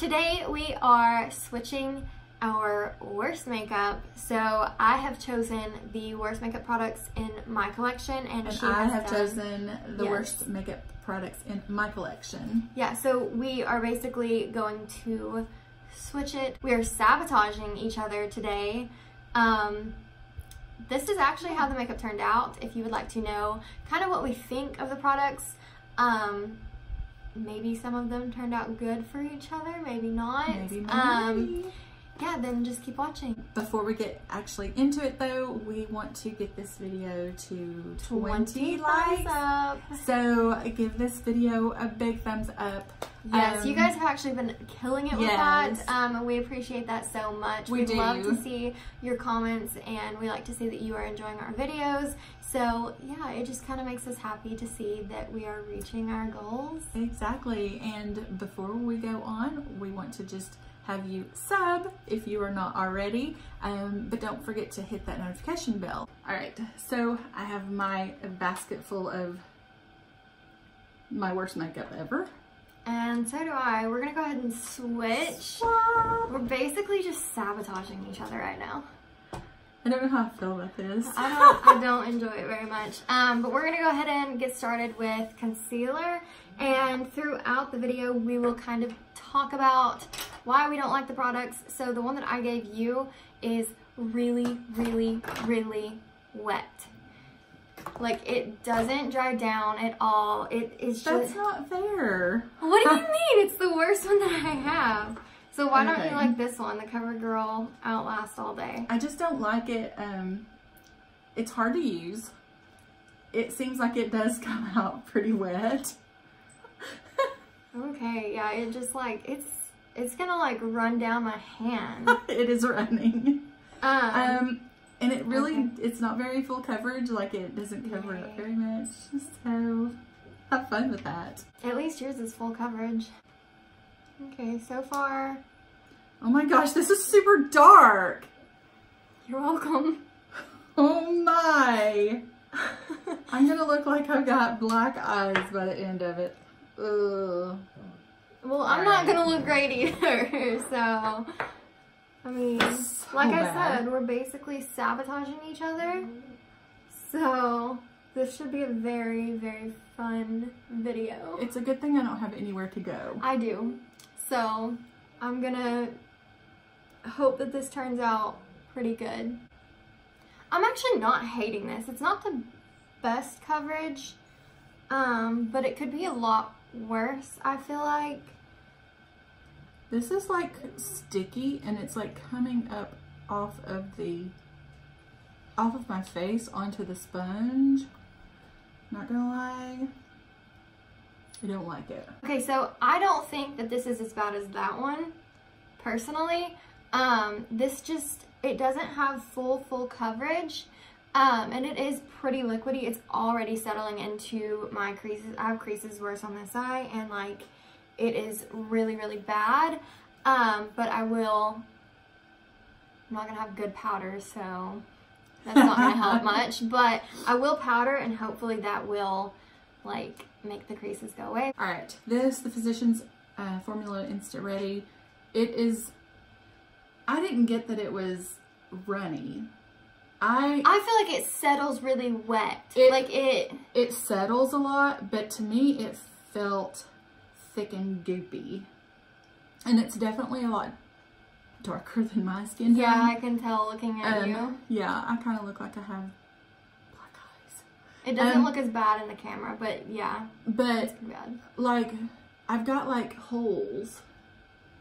Today we are switching our worst makeup. So I have chosen the worst makeup products in my collection, and she I has have chosen the yes. worst makeup products in my collection. Yeah, so we are basically going to switch it. We are sabotaging each other today. This is actually how the makeup turned out. If you would like to know kind of what we think of the products, maybe some of them turned out good for each other, maybe not. Maybe. Yeah, then just keep watching. Before we get actually into it though, we want to get this video to 20 likes. Up. So give this video a big thumbs up. Yes, you guys have actually been killing it with yes. that. We appreciate that so much. We do. love to see your comments, and we like to see that you are enjoying our videos. So yeah, it just kind of makes us happy to see that we are reaching our goals. Exactly. And before we go on, we want to just have you sub if you are not already, but don't forget to hit that notification bell. All right, so I have my basket full of my worst makeup ever. And so do I. We're gonna go ahead and switch. We're basically just sabotaging each other right now. I don't know how I feel about this. I don't enjoy it very much. But we're gonna go ahead and get started with concealer. And throughout the video, we will kind of talk about why we don't like the products. So the one that I gave you is really, really, really wet. Like, it doesn't dry down at all. It is just... That's not fair. What do you mean? It's the worst one that I have. So why don't you like this one, the CoverGirl Outlast All Day? I just don't like it. It's hard to use. It seems like it does come out pretty wet. Okay, yeah, it just like, it's gonna like run down my hand. It is running. And it really, it's not very full coverage, like it doesn't cover up very much, so have fun with that. At least yours is full coverage. Okay, so far. Oh my gosh, this is super dark. You're welcome. Oh my. I'm gonna look like I've got black eyes by the end of it. Ugh. Well, I'm not gonna look great either, so. I mean, so like bad. I said, we're basically sabotaging each other. So, this should be a very, very fun video. It's a good thing I don't have anywhere to go. I do. So, I'm gonna hope that this turns out pretty good. I'm actually not hating this. It's not the best coverage, but it could be a lot worse, I feel like. This is like sticky, and it's like coming up off of my face onto the sponge. Not gonna lie, I don't like it. Okay, so I don't think that this is as bad as that one, personally. This just, it doesn't have full coverage, and it is pretty liquidy. It's already settling into my creases. I have creases worse on this eye, and like, it is really, really bad, but I'm not gonna have good powder, so that's not gonna help much, but I will powder, and hopefully that will, like, make the creases go away. All right, the Physicians Formula Instant Ready. It is, I didn't get that it was runny. I feel like it settles really wet. It settles a lot, but to me it felt thick and goopy, and it's definitely a lot darker than my skin. Yeah, I can tell looking at you. Yeah, I kind of look like I have black eyes. It doesn't look as bad in the camera, but yeah, but it's pretty bad. Like, I've got like holes,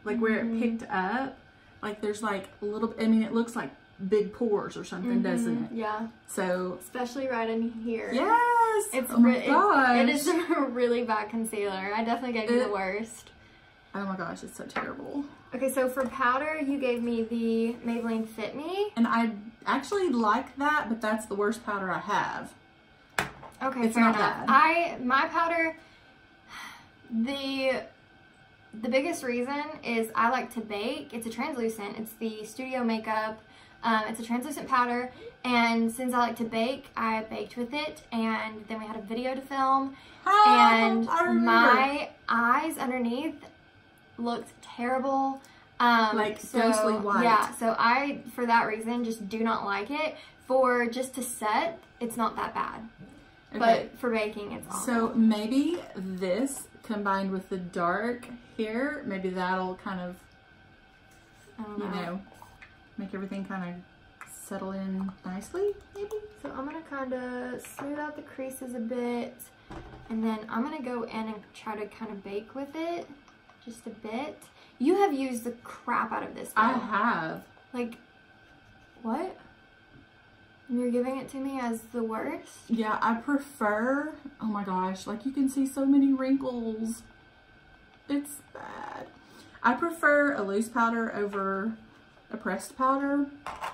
like where it picked up, like there's like a little, I mean, it looks like big pores or something, doesn't it? Yeah. So, especially right in here. Yes! It's oh my gosh. It is a really bad concealer. I definitely gave you the worst. Oh my gosh, it's so terrible. Okay, so for powder, you gave me the Maybelline Fit Me. And I actually like that, but that's the worst powder I have. Okay, it's fair not enough. bad. My powder, the biggest reason is I like to bake. It's a translucent. It's the Studio Makeup. It's a translucent powder, and since I like to bake, I baked with it, and then we had a video to film, and my eyes underneath looked terrible. Like ghostly white. Yeah, so I, for that reason, just do not like it. For just to set, it's not that bad. Okay. But for baking, it's awful. So maybe this combined with the dark here, maybe that'll kind of, you know, make everything kind of settle in nicely, maybe? So I'm going to kind of smooth out the creases a bit. And then I'm going to go in and try to kind of bake with it just a bit. You have used the crap out of this dough. I have. Like, what? You're giving it to me as the worst? Yeah, I prefer, oh my gosh, like you can see so many wrinkles. It's bad. I prefer a loose powder over a pressed powder.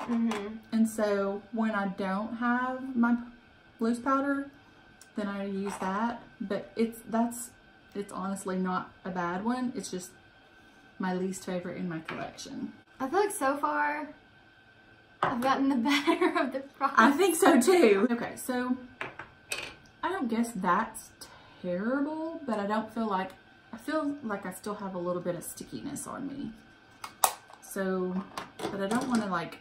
And so when I don't have my loose powder, then I use that. But it's honestly not a bad one. It's just my least favorite in my collection. I feel like so far I've gotten the better of the product. I think so too. Okay, so I don't guess that's terrible, but I feel like I still have a little bit of stickiness on me. So, but I don't want to like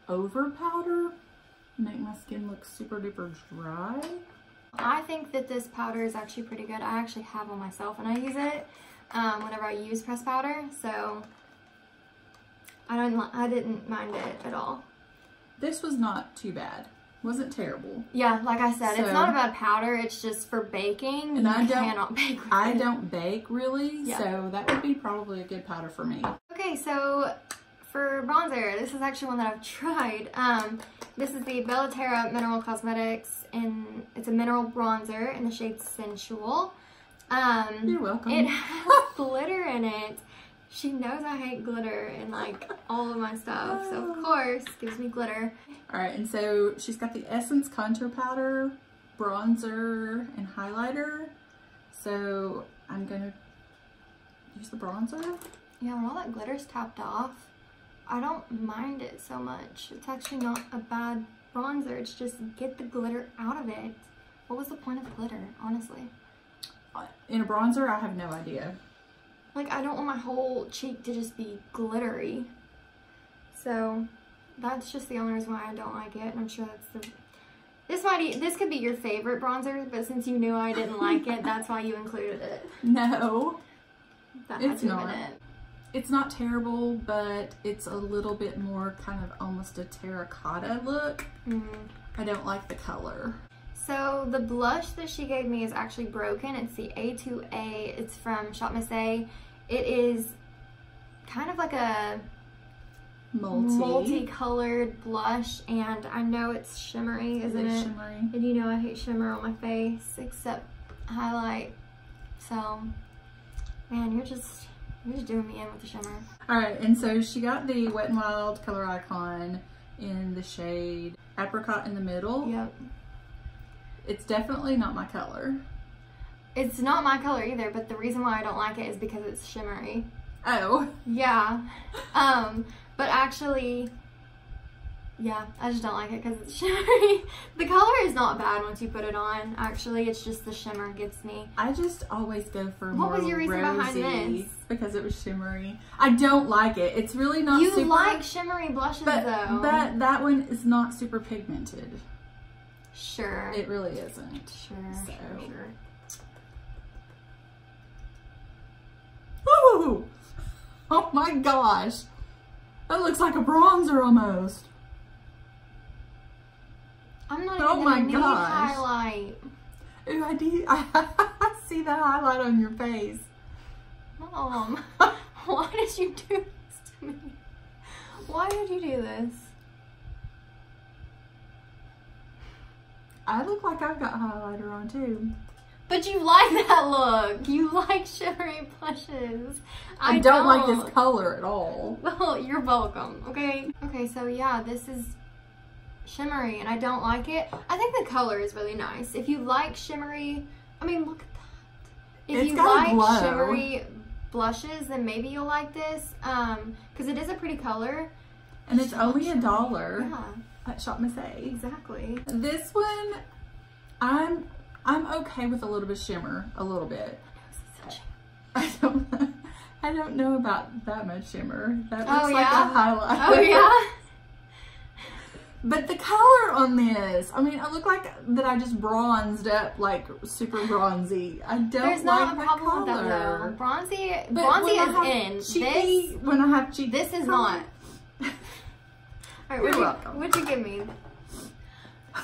over powder, make my skin look super duper dry. I think that this powder is actually pretty good. I actually have one myself and I use it whenever I use pressed powder, so I didn't mind it at all. This was not too bad. Wasn't terrible. Yeah, like I said, it's not a bad powder. It's just for baking. And I cannot bake with I it. don't bake really, so that would be probably a good powder for me. Okay, so for bronzer, this is actually one that I've tried. This is the Bellaterra Mineral Cosmetics, and it's a mineral bronzer in the shade Sensual. You're welcome. It has glitter in it. She knows I hate glitter in like all of my stuff, so of course gives me glitter. All right, and so she's got the Essence Contour Powder, bronzer, and highlighter. So I'm gonna use the bronzer. Yeah, when all that glitter's tapped off, I don't mind it so much. It's actually not a bad bronzer. It's just get the glitter out of it. What was the point of glitter, honestly? In a bronzer, I have no idea. Like, I don't want my whole cheek to just be glittery. So that's just the only reason why I don't like it. And I'm sure that's this could be your favorite bronzer, but since you knew I didn't like it, that's why you included it. No, it's not. It's not terrible, but it's a little bit more kind of almost a terracotta look. I don't like the color. So the blush that she gave me is actually broken. It's the A2A. It's from Shop Miss A. It is kind of like a multi-colored blush, and I know it's shimmery, isn't it? Shimmery. And you know I hate shimmer on my face except highlight. So, man, you're just doing me in with the shimmer. All right, and so she got the Wet n Wild Color Icon in the shade Apricot in the middle. Yep. It's definitely not my color. It's not my color either, but the reason why I don't like it is because it's shimmery. Oh. Yeah. But actually, yeah, I just don't like it because it's shimmery. The color is not bad once you put it on. Actually, it's just the shimmer gets me. I just always go for more What was your reason rosy behind this? Because it was shimmery. I don't like it. It's really not super... You like shimmery blushes, though. But that one is not super pigmented. Sure. It really isn't. Sure. Ooh! Oh my gosh. That looks like a bronzer almost. I'm not even gonna need highlight. Ooh, I see that highlight on your face. Mom, why did you do this to me? Why did you do this? I look like I've got highlighter on too. But you like that look. You like shimmery blushes. I don't like this color at all. Well, you're welcome, okay? Okay, so yeah, this is shimmery and I don't like it. I think the color is really nice. If you like shimmery, I mean, look at that. If you like shimmery blushes, then maybe you'll like this. Because it is a pretty color. And it's only $1 yeah. at Shop Miss A. Exactly. This one, I'm okay with a little bit of shimmer, a little bit. I don't know about that much shimmer. That Oh, looks like yeah? a highlight. Oh yeah? But the color on this, I mean, I look like that I just bronzed up, like super bronzy. I don't There's like not a the problem with that color. though. Bronzy But is in. Cheeky, when I have cheeky, This is not. Alright, You're welcome. What'd you give me?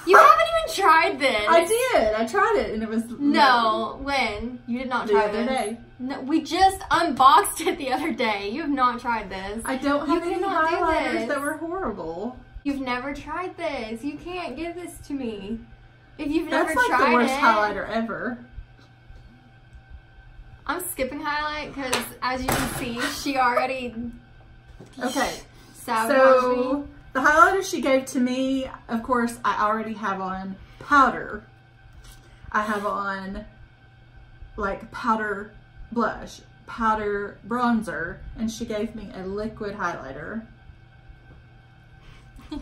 You haven't even tried this. I did. I tried it and it was No, when? You did not the try other this. day. No, we just unboxed it the other day. You have not tried this. I don't have any cannot do highlighters this. that were horrible. You've never tried this. You can't give this to me. If you've never That's like tried the worst it. highlighter ever. I'm skipping highlight because, as you can see, she already Okay, sabotaged me. so the highlighter she gave to me, of course, I already have on powder. I have on like powder blush, powder bronzer, and she gave me a liquid highlighter.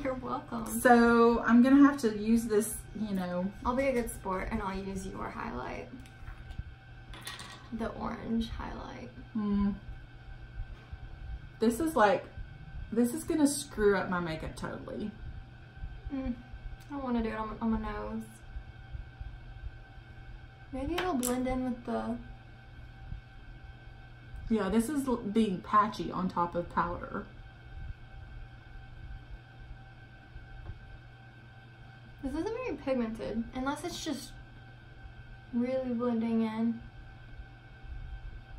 You're welcome. So I'm gonna have to use this, you know. I'll be a good sport and I'll use your highlight. The orange highlight. This is gonna screw up my makeup totally. I don't want to do it on my nose. Maybe it'll blend in with the... Yeah, this is being patchy on top of powder. This isn't very pigmented, unless it's just really blending in.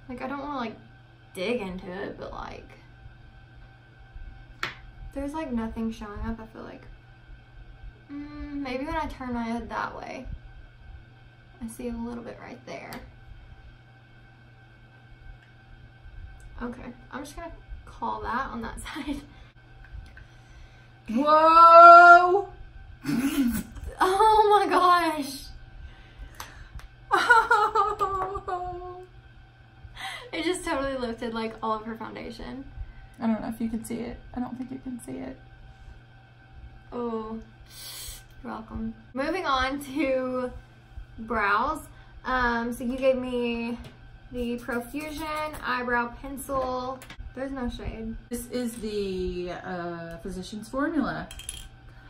Like, I don't want to, like, dig into it, but, like, there's, like, nothing showing up, I feel like. Maybe when I turn my head that way, I see a little bit right there. Okay, I'm just gonna call that on that side. Whoa! Oh my gosh! Oh. It just totally lifted like all of her foundation. I don't know if you can see it. I don't think you can see it. Oh, you're welcome. Moving on to brows. So you gave me the Profusion Eyebrow Pencil. There's no shade. This is the Physicians Formula.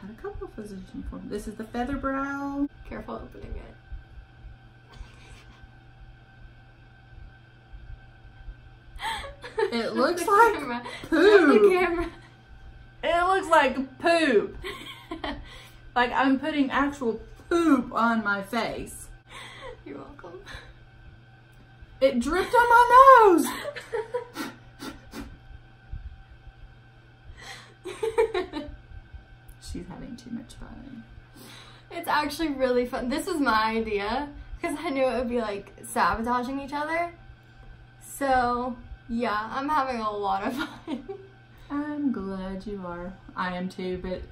I had a couple of Physicians Formula. This is the Feather Brow. Careful opening it. It looks The like camera. poop. The camera. It looks like poop. Like I'm putting actual poop on my face. You're welcome. It dripped on my nose. She's having too much fun. It's actually really fun. This was my idea because I knew it would be like sabotaging each other. So yeah, I'm having a lot of fun. I'm glad you are. I am too, but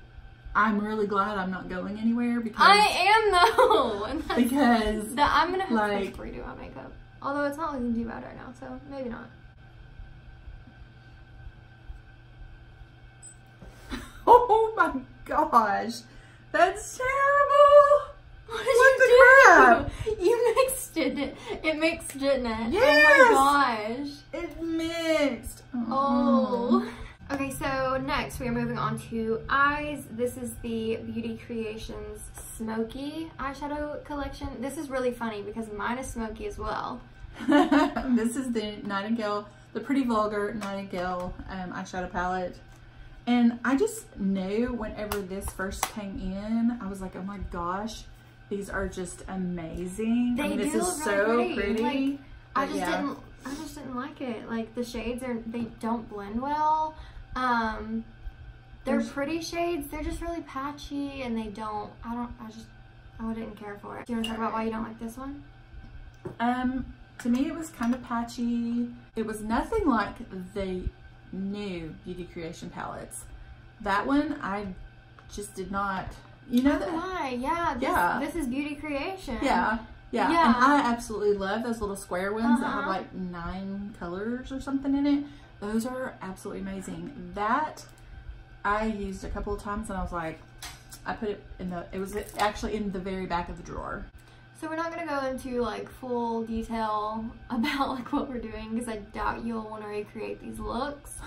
I'm really glad I'm not going anywhere because I am though. And that's, because I'm gonna have like, to redo my makeup. Although it's not looking too bad right now, so maybe not. oh my gosh, that's terrible. What What did the you crap? do? You mixed it. It mixed, didn't it? Yes. Oh my gosh. It mixed. Oh. Okay, so next we are moving on to eyes. This is the Beauty Creations Smoky eyeshadow collection. This is really funny because mine is smoky as well. This is the Nightingale, the Pretty Vulgar Nightingale eyeshadow palette. And I just knew whenever this first came in, I was like, oh my gosh, these are just amazing. They I mean, this do is look so really pretty. Like, I but just didn't like it. Like the shades they don't blend well. They're pretty shades. They're just really patchy and they don't, I didn't care for it. Do you want to talk about why you don't like this one? To me, it was kind of patchy. It was nothing like the new Beauty Creation palettes. That one, I just did not, you know that? Why? This is Beauty Creation. Yeah. And I absolutely love those little square ones that have like 9 colors or something in it. Those are absolutely amazing. That I used a couple of times and I was like, I put it in it was actually in the very back of the drawer. So we're not gonna go into like full detail about like what we're doing because I doubt you'll want to recreate these looks.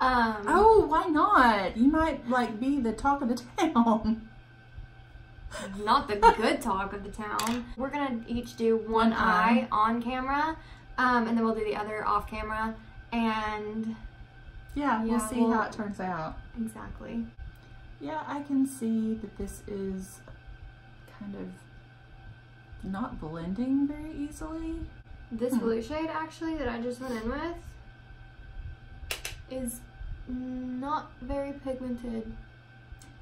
Oh, why not? You might like be the talk of the town. Not the good talk of the town. We're gonna each do one eye on camera, and then we'll do the other off camera, and yeah, we'll see how it turns out. Exactly. Yeah, I can see that this is kind of not blending very easily. This blue shade actually that I just went in with is not very pigmented.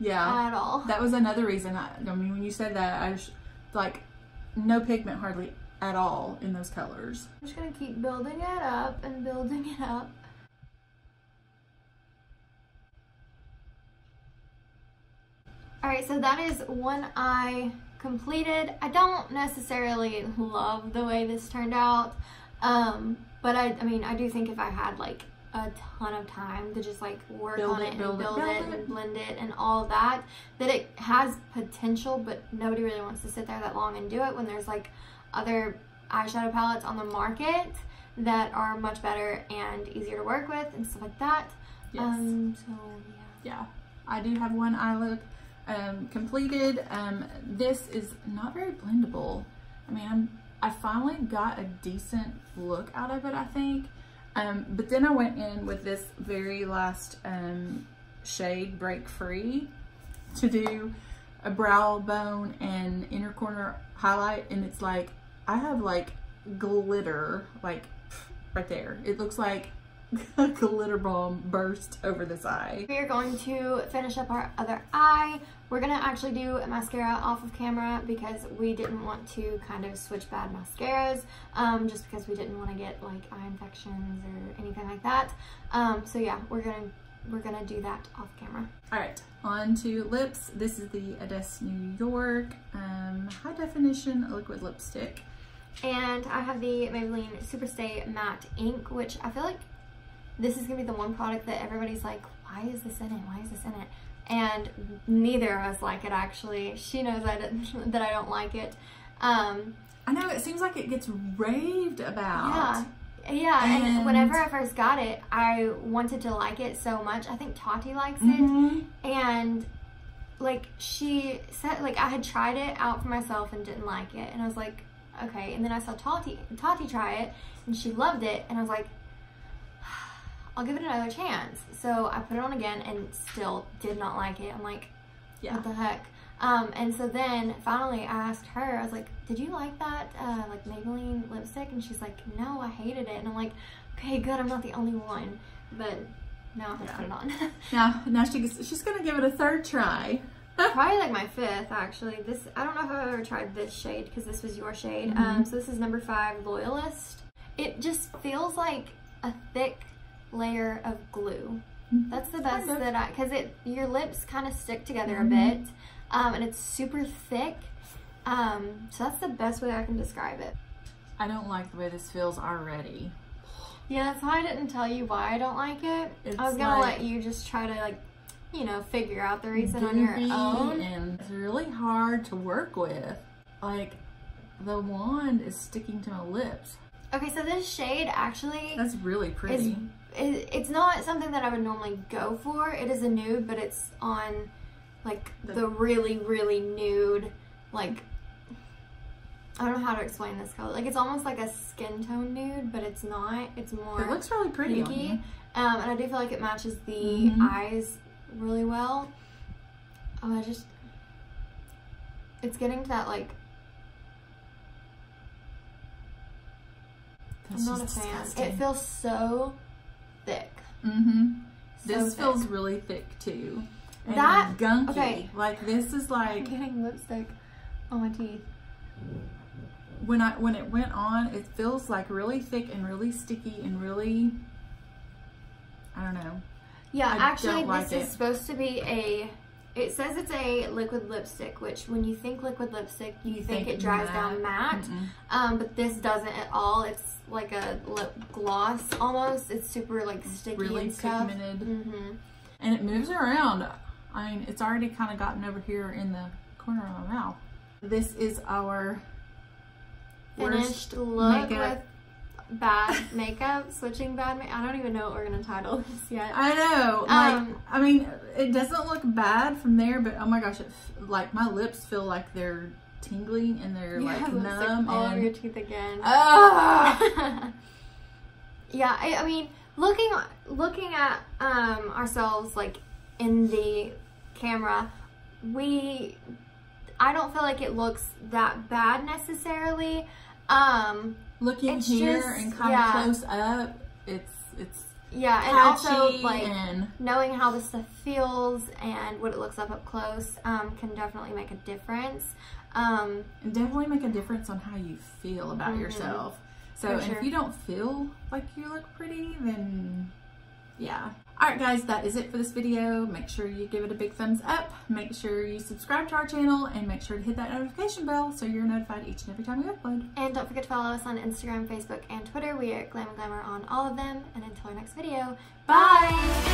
Yeah, at all. That was another reason. I mean, when you said that, I was like, no pigment hardly at all in those colors. I'm just gonna keep building it up and building it up. Alright, so that is one eye completed. I don't necessarily love the way this turned out, but I mean, I do think if I had like a ton of time to just like work on it and build it and blend it and all of that, that it has potential, but nobody really wants to sit there that long and do it when there's like other eyeshadow palettes on the market that are much better and easier to work with and stuff like that. Yes. So yeah, I do have one eye look completed. This is not very blendable. I mean, I finally got a decent look out of it, I think. But then I went in with this very last shade, Break Free, to do a brow bone and inner corner highlight, and it's like, I have like glitter, like right there. It looks like a glitter bomb burst over this eye. We are going to finish up our other eye. We're gonna actually do a mascara off of camera because we didn't want to kind of switch bad mascaras, just because we didn't want to get like eye infections or anything like that. So yeah, we're gonna do that off camera. All right, on to lips. This is the Ades New York high definition liquid lipstick, and I have the Maybelline Superstay Matte Ink, which I feel like this is gonna be the one product that everybody's like, why is this in it? Why is this in it? And neither of us like it, actually. She knows that I don't like it. I know, it seems like it gets raved about. Yeah, and whenever I first got it, I wanted to like it so much. I think Tati likes it. And like, she said, like, I had tried it out for myself and didn't like it. And I was like, okay. And then I saw Tati try it, and she loved it. And I was like, I'll give it another chance. So I put it on again and still did not like it. I'm like, what the heck? And so then finally I asked her, I was like, did you like that like Maybelline lipstick? And she's like, no, I hated it. And I'm like, okay, good, I'm not the only one. But now I have to put it on. now she's gonna give it a third try. Probably like my fifth, actually. This, I don't know if I've ever tried this shade because this was your shade. So this is number 5, Loyalist. It just feels like a thick layer of glue. That's the best that because your lips kind of stick together a bit, and it's super thick. So that's the best way I can describe it. I don't like the way this feels already. Yeah, that's why I didn't tell you why I don't like it. I was gonna let you just try to, like, you know, figure out the reason on your own. And it's really hard to work with. Like, the wand is sticking to my lips. Okay, so this shade actually, that's really pretty. It's not something that I would normally go for. It is a nude, but it's on like the really, really nude, like, I don't know how to explain this color. Like, it's almost like a skin tone nude, but it's not. It's more, it looks really pretty on you. And I do feel like it matches the eyes really well. It's getting to that, like, I'm not a fan. Disgusting. It feels so thick. This feels really thick too. And gunky. Okay. Like, this is like, I'm getting lipstick on my teeth. When it went on, it feels like really thick and really sticky and really, I don't know. Yeah, actually this is supposed to be it says it's a liquid lipstick, which when you think liquid lipstick, you think it dries down matte. But this doesn't at all. It's like a lip gloss almost. It's super like sticky, really and stuff. Pigmented. And it moves around. I mean, it's already kind of gotten over here in the corner of my mouth. This is our finished look with bad makeup, switching bad makeup. I don't even know what we're gonna title this yet. I know. I mean, it doesn't look bad from there, but oh my gosh, like my lips feel like they're tingling and they're like numb. All over your teeth again. Yeah, I mean, looking at ourselves like in the camera, I don't feel like it looks that bad necessarily. Looking here just, and kind of close up, it's yeah, and also like knowing how this stuff feels and what it looks like up close can definitely make a difference. And definitely make a difference on how you feel about yourself. So if you don't feel like you look pretty, then yeah. Alright guys, that is it for this video. Make sure you give it a big thumbs up. Make sure you subscribe to our channel and make sure to hit that notification bell so you're notified each and every time we upload. And don't forget to follow us on Instagram, Facebook, and Twitter. We are Glam and Glamour on all of them. And until our next video, bye!